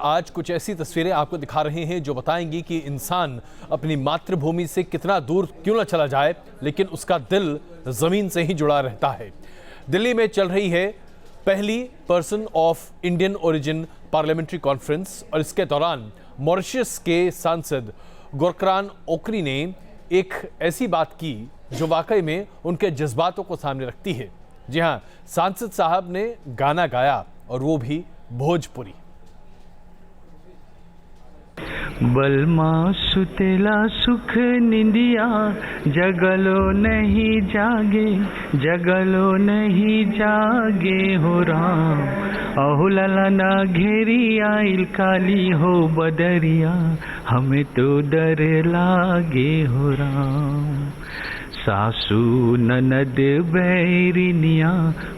आज कुछ ऐसी तस्वीरें आपको दिखा रहे हैं जो बताएंगी कि इंसान अपनी मातृभूमि से कितना दूर क्यों न चला जाए, लेकिन उसका दिल जमीन से ही जुड़ा रहता है। दिल्ली में चल रही है पहली person of Indian origin parliamentary conference और इसके दौरान मॉरिशस के सांसद गुरकरान ओकरी ने एक ऐसी बात की जो वाकई में उनके जज्बातों को सामने रखती है। जी हाँ, सांसद साहब ने गाना गाया और वो भी भोजपुरी। बलमा सुतेला सुख निंदिया, जगलो नहीं जागे, जगलो नहीं जागे हो राम। अहो लला ना घेरी आइल काली हो बदरिया, हमें तो डर लागे हो राम। सासू ननद बैरिनिया,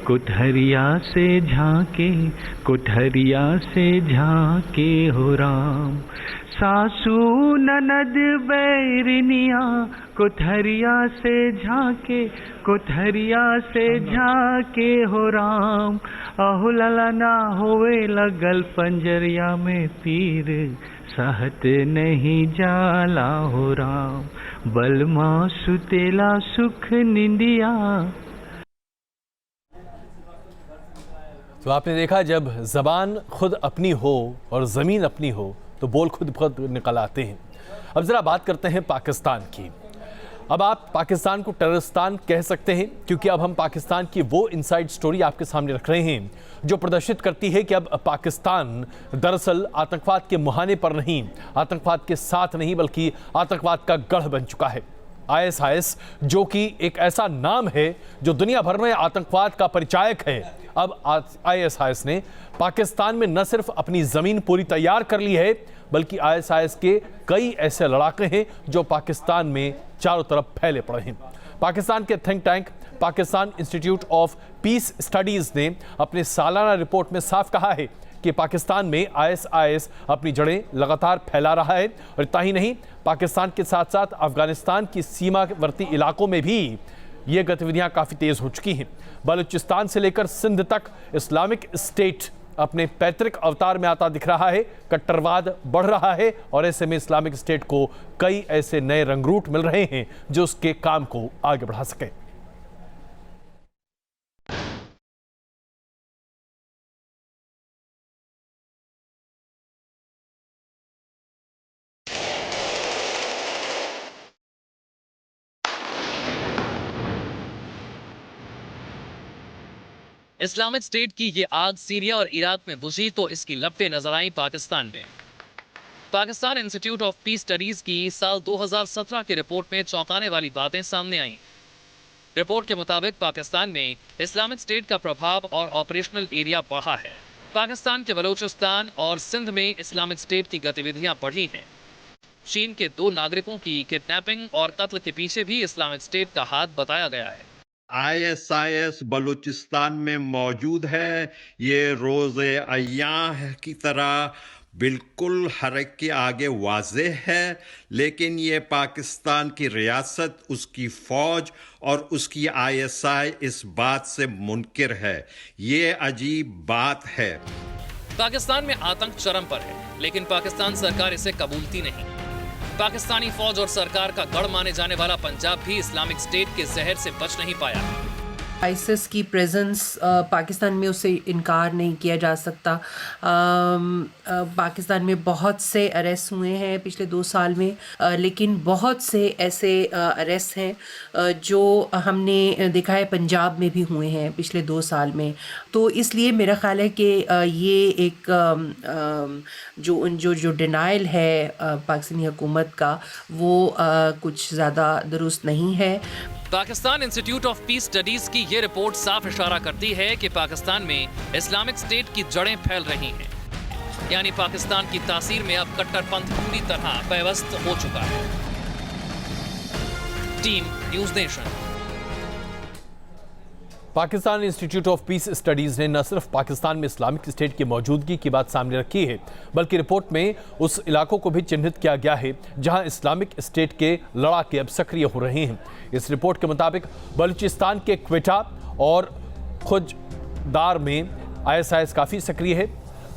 कोठरिया से झांके, कोठरिया से झांके हो राम। सासू ननद बैरिनिया, कोठरिया से झांके, कोठरिया से झांके हो राम। अहो लला ना होवे लगल पंजरिया में पीर, सहत नहीं जाला हो राम। बलमा सुतेला सुख निंदिया। तो आपने देखा, जब जबान खुद अपनी हो और जमीन अपनी हो तो बोल खुद निकल आते हैं। अब जरा बात करते हैं पाकिस्तान की। अब आप पाकिस्तान को टेररिस्तान कह सकते हैं क्योंकि अब हम पाकिस्तान की वो इनसाइड स्टोरी आपके सामने रख रहे हैं जो प्रदर्शित करती है कि अब पाकिस्तान दरअसल आतंकवाद के मुहाने पर नहीं, आतंकवाद के साथ नहीं, बल्कि आतंकवाद का गढ़ बन चुका है। ISIS जो कि एक ऐसा नाम है जो दुनिया भर में आतंकवाद का परिचायक है, अब ISIS ने पाकिस्तान में न सिर्फ अपनी जमीन पूरी तैयार कर ली है, बल्कि ISIS के कई ऐसे लड़ाके हैं जो पाकिस्तान में चारों तरफ फैले पड़े हैं। पाकिस्तान के think tank Pakistan institute of peace studies ने अपने सालाना रिपोर्ट में साफ कहा है कि पाकिस्तान में ISIS अपनी जड़ें लगातार फैला रहा है। और इतना ही नहीं, पाकिस्तान के साथ साथ अफगानिस्तान की सीमावर्ती इलाकों में भी ये गतिविधियां काफ़ी तेज़ हो चुकी हैं। बलूचिस्तान से लेकर सिंध तक इस्लामिक स्टेट अपने पैतृक अवतार में आता दिख रहा है। कट्टरवाद बढ़ रहा है और ऐसे में इस्लामिक स्टेट को कई ऐसे नए रंगरूट मिल रहे हैं जो उसके काम को आगे बढ़ा सके। इस्लामिक स्टेट की ये आग सीरिया और इराक में बुझी तो इसकी लपटें नजर आई पाकिस्तान में। Pakistan institute of peace studies की साल 2017 की रिपोर्ट में चौंकाने वाली बातें सामने आईं। रिपोर्ट के मुताबिक पाकिस्तान में इस्लामिक स्टेट का प्रभाव और ऑपरेशनल एरिया बढ़ा है। पाकिस्तान के बलूचिस्तान और सिंध में इस्लामिक स्टेट की गतिविधियां बढ़ी हैं। चीन के 2 नागरिकों की किडनैपिंग और कत्ल के पीछे भी इस्लामिक स्टेट का हाथ बताया गया है। ISIS बलूचिस्तान में मौजूद है। ये रोज़े अय्याम की तरह बिल्कुल हर एक के आगे वाज़ेह है, लेकिन ये पाकिस्तान की रियासत, उसकी फ़ौज और उसकी ISI इस बात से मुनकिर है। ये अजीब बात है। पाकिस्तान में आतंक चरम पर है, लेकिन पाकिस्तान सरकार इसे कबूलती नहीं। पाकिस्तानी फौज और सरकार का गढ़ माने जाने वाला पंजाब भी इस्लामिक स्टेट के जहर से बच नहीं पाया। ISIS की प्रेजेंस पाकिस्तान में, उससे इनकार नहीं किया जा सकता। पाकिस्तान में बहुत से अरेस्ट हुए हैं पिछले 2 साल में, लेकिन बहुत से ऐसे अरेस्ट हैं जो हमने देखा है पंजाब में भी हुए हैं पिछले 2 साल में। तो इसलिए मेरा ख्याल है कि ये एक जो डिनाइल है पाकिस्तानी हुकूमत का, वो कुछ ज़्यादा दुरुस्त नहीं है। Pakistan institute of peace studies की ये रिपोर्ट साफ इशारा करती है कि पाकिस्तान में इस्लामिक स्टेट की जड़ें फैल रही हैं। यानी पाकिस्तान की तासीर में अब कट्टरपंथ पूरी तरह पेवस्त हो चुका है। Team news nation. Pakistan institute of peace studies ने न सिर्फ पाकिस्तान में इस्लामिक स्टेट की मौजूदगी की बात सामने रखी है, बल्कि रिपोर्ट में उस इलाकों को भी चिन्हित किया गया है जहां इस्लामिक स्टेट के लड़ाके अब सक्रिय हो रहे हैं। इस रिपोर्ट के मुताबिक बलूचिस्तान के क्वेटा और खुजदार में ISIS काफ़ी सक्रिय है।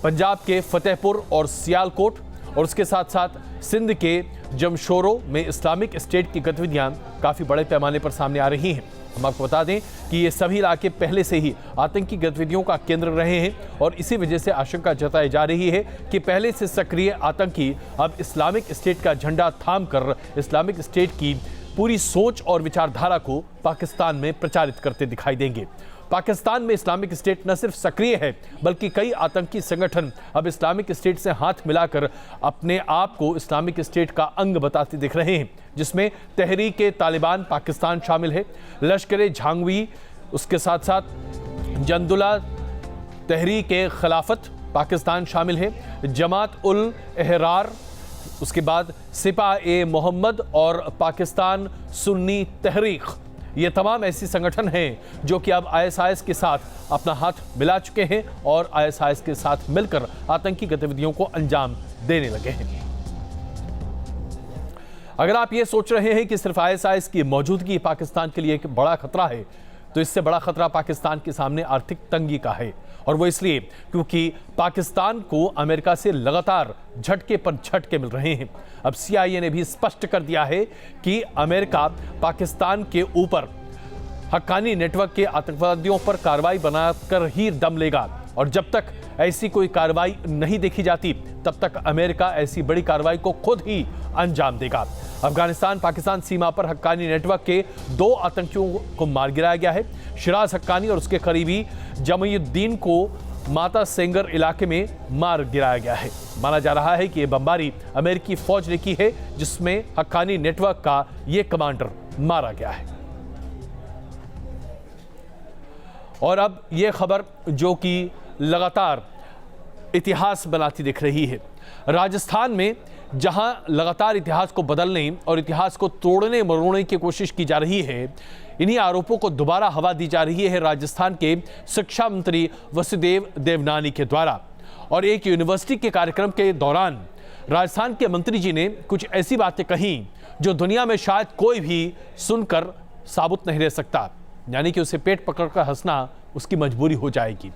पंजाब के फतेहपुर और सियालकोट और उसके साथ साथ सिंध के जमशोरो में इस्लामिक स्टेट की गतिविधियां काफ़ी बड़े पैमाने पर सामने आ रही हैं। हम आपको बता दें कि ये सभी इलाके पहले से ही आतंकी गतिविधियों का केंद्र रहे हैं और इसी वजह से आशंका जताई जा रही है कि पहले से सक्रिय आतंकी अब इस्लामिक स्टेट का झंडा थाम कर इस्लामिक स्टेट की पूरी सोच और विचारधारा को पाकिस्तान में प्रचारित करते दिखाई देंगे। पाकिस्तान में इस्लामिक स्टेट न सिर्फ सक्रिय है बल्कि कई आतंकी संगठन अब इस्लामिक स्टेट से हाथ मिलाकर अपने आप को इस्लामिक स्टेट का अंग बताते दिख रहे हैं, जिसमें तहरीक तालिबान पाकिस्तान शामिल है, लश्कर झांगवी, उसके साथ साथ जंदुला तहरीक खिलाफत पाकिस्तान शामिल है, जमात उल एहरार, उसके बाद सिपा-ए मोहम्मद और पाकिस्तान सुन्नी तहरीक। ये तमाम ऐसी संगठन हैं जो कि अब आईएसआईएस के साथ अपना हाथ मिला चुके हैं और आईएसआईएस के साथ मिलकर आतंकी गतिविधियों को अंजाम देने लगे हैं। अगर आप ये सोच रहे हैं कि सिर्फ आईएसआईएस की मौजूदगी पाकिस्तान के लिए एक बड़ा खतरा है, तो इससे बड़ा खतरा पाकिस्तान के सामने आर्थिक तंगी का है, और वो इसलिए क्योंकि पाकिस्तान को अमेरिका से लगातार झटके पर झटके मिल रहे हैं। अब CIA ने भी स्पष्ट कर दिया है कि अमेरिका पाकिस्तान के ऊपर हक्कानी नेटवर्क के आतंकवादियों पर कार्रवाई बनाकर ही दम लेगा, और जब तक ऐसी कोई कार्रवाई नहीं देखी जाती तब तक अमेरिका ऐसी बड़ी कार्रवाई को खुद ही अंजाम देगा। अफगानिस्तान पाकिस्तान सीमा पर हक्कानी नेटवर्क के 2 आतंकियों को मार गिराया गया है। शिराज हक्कानी और उसके करीबी जमीउद्दीन को माता सेंगर इलाके में मार गिराया गया है। माना जा रहा है कि यह बमबारी अमेरिकी फौज ने की है, जिसमें हक्कानी नेटवर्क का यह कमांडर मारा गया है। और अब यह खबर जो कि लगातार इतिहास बनाती दिख रही है, राजस्थान में जहां लगातार इतिहास को बदलने और इतिहास को तोड़ने मरोड़ने की कोशिश की जा रही है, इन्हीं आरोपों को दोबारा हवा दी जा रही है राजस्थान के शिक्षा मंत्री वसुदेव देवनानी के द्वारा। और एक यूनिवर्सिटी के कार्यक्रम के दौरान राजस्थान के मंत्री जी ने कुछ ऐसी बातें कही जो दुनिया में शायद कोई भी सुनकर साबुत नहीं रह सकता, यानी कि उसे पेट पकड़कर हंसना उसकी मजबूरी हो जाएगी।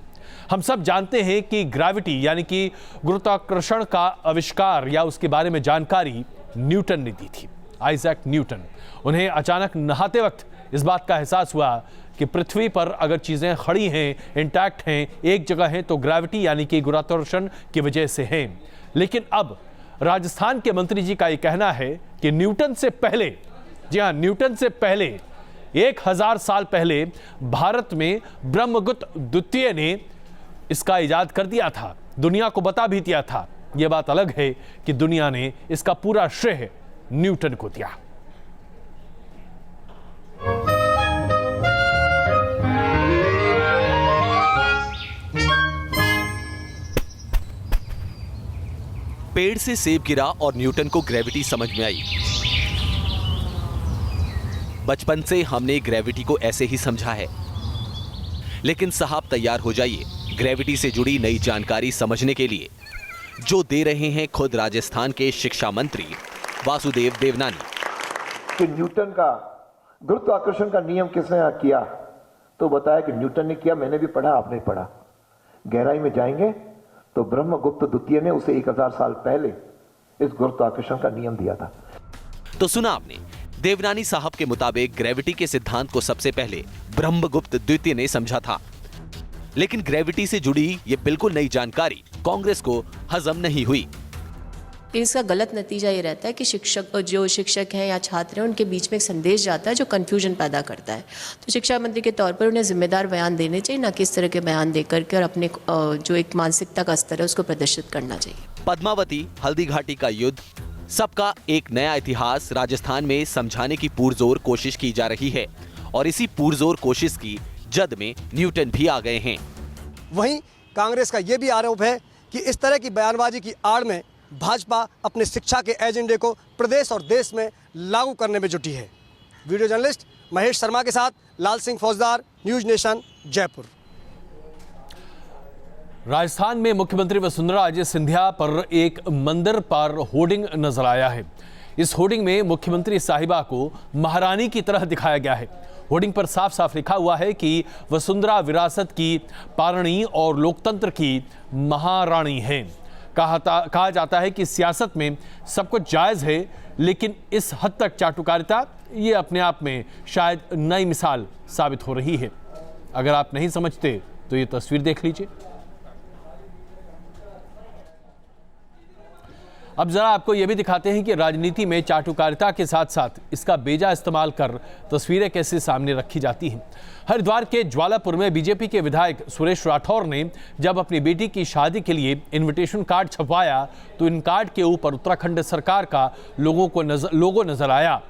हम सब जानते हैं कि ग्रेविटी यानी कि गुरुत्वाकर्षण का आविष्कार या उसके बारे में जानकारी न्यूटन ने दी थी, आइजैक न्यूटन। उन्हें अचानक नहाते वक्त इस बात का एहसास हुआ कि पृथ्वी पर अगर चीज़ें खड़ी हैं, इंटैक्ट हैं, एक जगह हैं, तो ग्रेविटी यानी कि गुरुत्वाकर्षण की वजह से हैं। लेकिन अब राजस्थान के मंत्री जी का ये कहना है कि न्यूटन से पहले, जी हाँ, न्यूटन से पहले 1000 साल पहले भारत में ब्रह्मगुप्त द्वितीय ने इसका इजाद कर दिया था, दुनिया को बता भी दिया था। यह बात अलग है कि दुनिया ने इसका पूरा श्रेय न्यूटन को दिया। पेड़ से सेब गिरा और न्यूटन को ग्रेविटी समझ में आई। बचपन से हमने ग्रेविटी को ऐसे ही समझा है, लेकिन साहब तैयार हो जाइए ग्रेविटी से जुड़ी नई जानकारी समझने के लिए, जो दे रहे हैं खुद राजस्थान के शिक्षा मंत्री वासुदेव देवनानी। कि न्यूटन का गुरुत्वाकर्षण का नियम किसने किया, तो बताया कि न्यूटन ने किया। मैंने भी पढ़ा, आपने पढ़ा। गहराई में जाएंगे तो ब्रह्मगुप्त द्वितीय ने उसे 1000 साल पहले इस गुरुत्वाकर्षण का नियम दिया था। तो सुना आपने, देवनानी साहब के मुताबिक ग्रेविटी के सिद्धांत को सबसे पहले ब्रह्मगुप्त द्वितीय ने समझा था, लेकिन ग्रेविटी से जुड़ी ये बिल्कुल नई जानकारी कांग्रेस को हजम नहीं हुई। इसका गलत नतीजा ये रहता है कि जो शिक्षक हैं या छात्र हैं उनके बीच में एक संदेश जाता है जो कंफ्यूजन पैदा करता है। तो शिक्षा मंत्री के तौर पर उन्हें जिम्मेदार बयान देने चाहिए, ना कि इस तरह के बयान देकर के और अपने जो एक मानसिकता का स्तर है उसको प्रदर्शित करना चाहिए। पद्मावती, हल्दी घाटी का युद्ध, सबका एक नया इतिहास राजस्थान में समझाने की पुरजोर कोशिश की जा रही है, और इसी पुरजोर कोशिश की जद में न्यूटन भी आ गए हैं। वहीं कांग्रेस का यह भी आरोप है कि इस तरह की बयानबाजी की आड़ में भाजपा अपने शिक्षा के एजेंडे को प्रदेश और देश में लागू करने में जुटी है। वीडियो जर्नलिस्ट महेश शर्मा के साथ लाल सिंह फौजदार, न्यूज नेशन, जयपुर। राजस्थान में मुख्यमंत्री वसुंधरा राजे सिंधिया पर एक मंदिर पर होर्डिंग नजर आया है। इस होर्डिंग में मुख्यमंत्री साहिबा को महारानी की तरह दिखाया गया है। होर्डिंग पर साफ साफ लिखा हुआ है कि वसुंधरा विरासत की पारणी और लोकतंत्र की महारानी हैं। कहा जाता है कि सियासत में सब कुछ जायज है, लेकिन इस हद तक चाटुकारिता ये अपने आप में शायद नई मिसाल साबित हो रही है। अगर आप नहीं समझते तो ये तस्वीर देख लीजिए। अब जरा आपको यह भी दिखाते हैं कि राजनीति में चाटुकारिता के साथ साथ इसका बेजा इस्तेमाल कर तस्वीरें कैसे सामने रखी जाती हैं। हरिद्वार के ज्वालापुर में बीजेपी के विधायक सुरेश राठौर ने जब अपनी बेटी की शादी के लिए इनविटेशन कार्ड छपवाया तो इन कार्ड के ऊपर उत्तराखंड सरकार का लोगो नजर आया,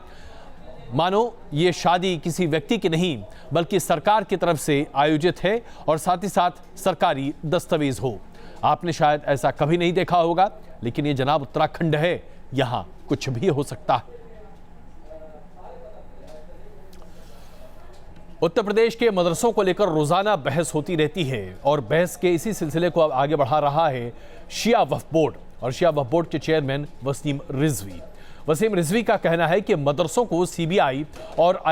मानो ये शादी किसी व्यक्ति की नहीं बल्कि सरकार की तरफ से आयोजित है और साथ ही साथ सरकारी दस्तावेज हो। आपने शायद ऐसा कभी नहीं देखा होगा, लेकिन ये जनाब उत्तराखंड है, यहां कुछ भी हो सकता है। उत्तर प्रदेश के मदरसों को लेकर रोजाना बहस होती रहती है और बहस के इसी सिलसिले को अब आगे बढ़ा रहा है शिया वक्फ बोर्ड और शिया वक्फ बोर्ड के चेयरमैन वसीम रिजवी। वसीम रिजवी का कहना है कि मदरसों को सीबीआई और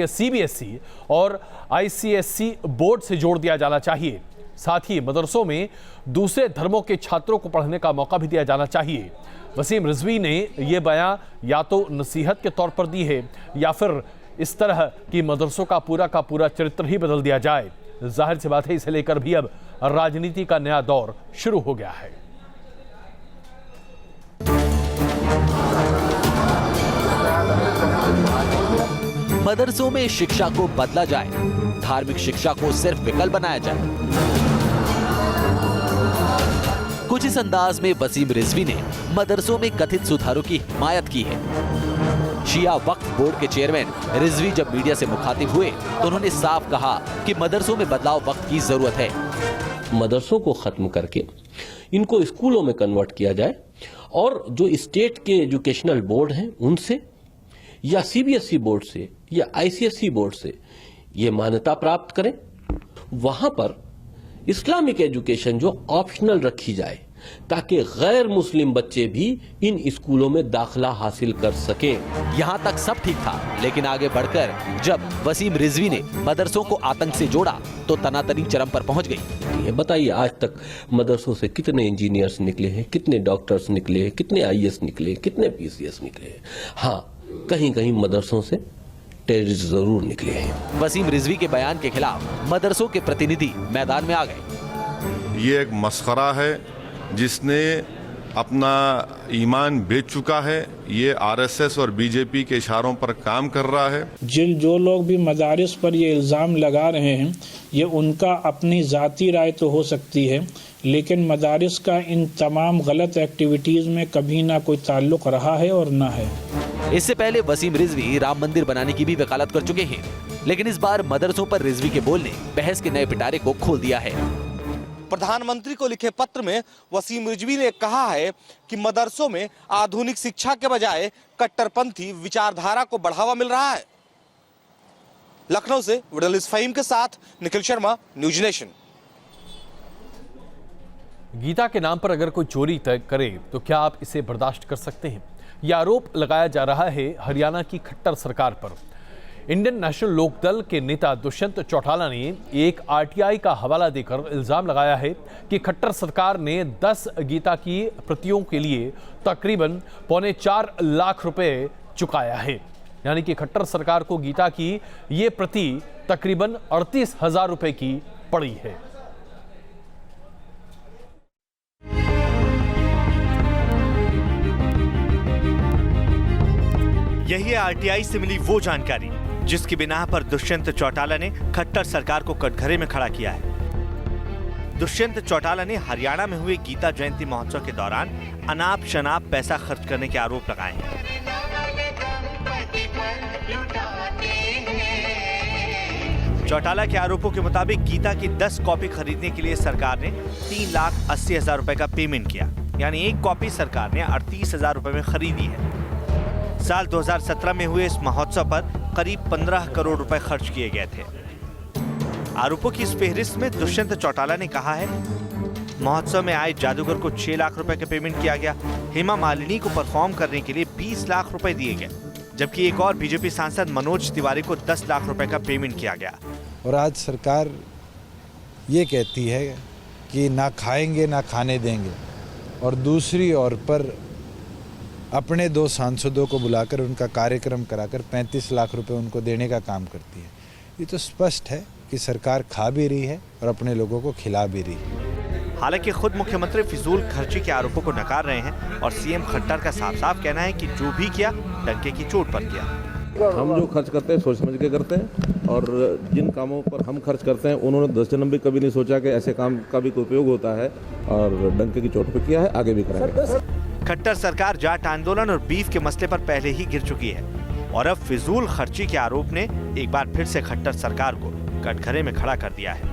सीबीएसई और आईसीएसई बोर्ड से जोड़ दिया जाना चाहिए। साथ ही मदरसों में दूसरे धर्मों के छात्रों को पढ़ने का मौका भी दिया जाना चाहिए। वसीम रिजवी ने यह बयां या तो नसीहत के तौर पर दी है या फिर इस तरह कि मदरसों का पूरा चरित्र ही बदल दिया जाए। जाहिर सी बात है, इसे लेकर भी अब राजनीति का नया दौर शुरू हो गया है। मदरसों में शिक्षा को बदला जाए, धार्मिक शिक्षा को सिर्फ विकल्प बनाया जाए। कुछ इस अंदाज में वसीम रिजवी ने मदरसों में कथित सुधारों की हिमायत की है। शिया वक्फ बोर्ड के चेयरमैन रिजवी जब मीडिया से मुखातिब हुए तो उन्होंने साफ कहा कि मदरसों में बदलाव वक्त की जरूरत है। मदरसों को खत्म करके इनको स्कूलों में कन्वर्ट किया जाए और जो स्टेट के एजुकेशनल बोर्ड हैं उनसे या सीबीएसई बोर्ड से या आईसीएसई बोर्ड से ये मान्यता प्राप्त करें। वहां पर इस्लामिक एजुकेशन जो ऑप्शनल रखी जाए ताकि गैर मुस्लिम बच्चे भी इन स्कूलों में दाखिला हासिल कर सकें। यहाँ तक सब ठीक था, लेकिन आगे बढ़कर जब वसीम रिजवी ने मदरसों को आतंक से जोड़ा तो तनातनी चरम पर पहुंच गई। ये बताइए, आज तक मदरसों से कितने इंजीनियर्स निकले हैं, कितने डॉक्टर्स निकले हैं, कितने आईएएस निकले, कितने पीसीएस निकले हैं। हाँ, कहीं कहीं मदरसों से टेररिस्ट जरूर निकले हैं। वसीम रिजवी के बयान के खिलाफ मदरसों के प्रतिनिधि मैदान में आ गए। ये एक मस्खरा है जिसने अपना ईमान बेच चुका है। ये आरएसएस और बीजेपी के इशारों पर काम कर रहा है। जो लोग भी मदारिस पर ये इल्ज़ाम लगा रहे हैं, ये उनका अपनी ज़ाती राय तो हो सकती है, लेकिन मदारिस का इन तमाम गलत एक्टिविटीज़ में कभी ना कोई ताल्लुक रहा है और ना है। इससे पहले वसीम रिजवी राम मंदिर बनाने की भी वकालत कर चुके हैं, लेकिन इस बार मदरसों पर रिजवी के बोल ने बहस के नए पिटारे को खोल दिया है। प्रधानमंत्री को लिखे पत्र में वसीम रिजवी ने कहा है कि मदरसों में आधुनिक शिक्षा के बजाय कट्टरपंथी विचारधारा को बढ़ावा मिल रहा है। लखनऊ से जर्नलिस्ट फहीम के साथ निखिल शर्मा, न्यूज नेशन। गीता के नाम पर अगर कोई चोरी तय करे तो क्या आप इसे बर्दाश्त कर सकते हैं? यह आरोप लगाया जा रहा है हरियाणा की खट्टर सरकार पर। इंडियन नेशनल लोकदल के नेता दुष्यंत चौटाला ने एक आरटीआई का हवाला देकर इल्जाम लगाया है कि खट्टर सरकार ने 10 गीता की प्रतियों के लिए तकरीबन 4.25 लाख रुपए चुकाया है। यानी कि खट्टर सरकार को गीता की ये प्रति तकरीबन 38,000 रुपए की पड़ी है। यही है आरटीआई से मिली वो जानकारी जिसकी बिना पर दुष्यंत चौटाला ने खट्टर सरकार को कटघरे में खड़ा किया है। दुष्यंत चौटाला ने हरियाणा में हुए गीता जयंती महोत्सव के दौरान अनाप शनाप पैसा खर्च करने के आरोप लगाए हैं। चौटाला के आरोपों के मुताबिक गीता की 10 कॉपी खरीदने के लिए सरकार ने 3,80,000 रुपए का पेमेंट किया, यानी एक कॉपी सरकार ने 38,000 रुपए में खरीदी है। साल 2017 में हुए इस महोत्सव पर करीब 15 करोड़ रुपए खर्च किए गए थे। आरोपों की इस फेहरिस्त में दुष्यंत चौटाला ने कहा है, महोत्सव में आए जादूगर को 6 लाख रुपए का पेमेंट किया गया। हेमा मालिनी को परफॉर्म करने के लिए 20 लाख रुपए दिए गए। जबकि एक और बीजेपी सांसद मनोज तिवारी को 10 लाख रुपए का पेमेंट किया गया। और आज सरकार ये कहती है कि ना खाएंगे ना खाने देंगे, और दूसरी ओर पर अपने 2 सांसदों को बुलाकर उनका कार्यक्रम कराकर 35 लाख रुपए उनको देने का काम करती है। ये तो स्पष्ट है कि सरकार खा भी रही है और अपने लोगों को खिला भी रही है। हालांकि खुद मुख्यमंत्री फिजूल खर्ची के आरोपों को नकार रहे हैं और सीएम खट्टर का साफ साफ कहना है कि जो भी किया डंके की चोट पर किया। हम जो खर्च करते हैं सोच समझ के करते हैं, और जिन कामों पर हम खर्च करते हैं उन्होंने 10 जन्म भी कभी नहीं सोचा कि ऐसे काम का भी कोई उपयोग होता है, और डंके की चोट पर किया है, आगे भी कराएंगे। खट्टर सरकार जाट आंदोलन और बीफ के मसले पर पहले ही गिर चुकी है और अब फिजूल खर्ची के आरोप ने एक बार फिर से खट्टर सरकार को कटघरे में खड़ा कर दिया है।